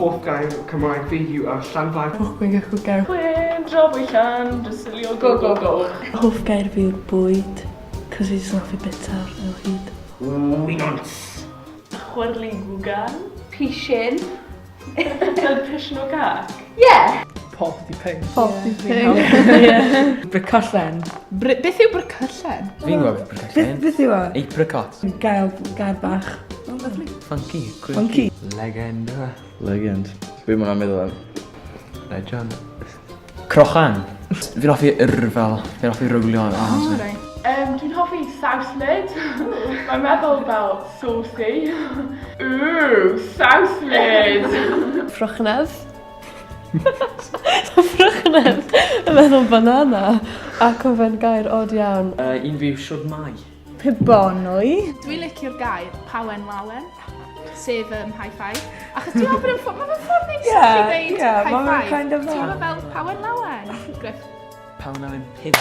hoff gair Cymraeg fi yw llanfair. Dwi'n gallu gair. Chwyn, drob o'i llan, dysilio go go go. Hoff gair fi yw'r bwyd, cos fi jyst yn hoffi bitar o hyd. Winons. Chwerli gwgan. Pishin. Fel pishin o gac. Yeah. Pop di pink. Pop di pink. Brycollen. Beth yw brycollen? Fi'n gwybod beth brycollen. Beth yw o? Apricot. Gair bach. Funky. Funky. Legend. Legend. Be mae'n meddwl am? Legend. Crochan. Fi'n hoffi yrfel. Fi'n hoffi rwglio. Dwi'n hoffi sawslyd. Mae'n meddwl fel saucy. Ooh, sawslyd. Ffrochnef. Ffrochnef. Yn meddwl banana. Ac o fe'n gair od iawn. Un fi yw siwd mai. Pibonwy. Dwi'n licio'r gair pawen lawen. Sef high five. Achos dwi'n meddwl bod mae'n ffordd neis i ddweud high five. Mae'n kind of Ti'n meddwl fel pawen lawen? Griff. Pawn am yn pimp.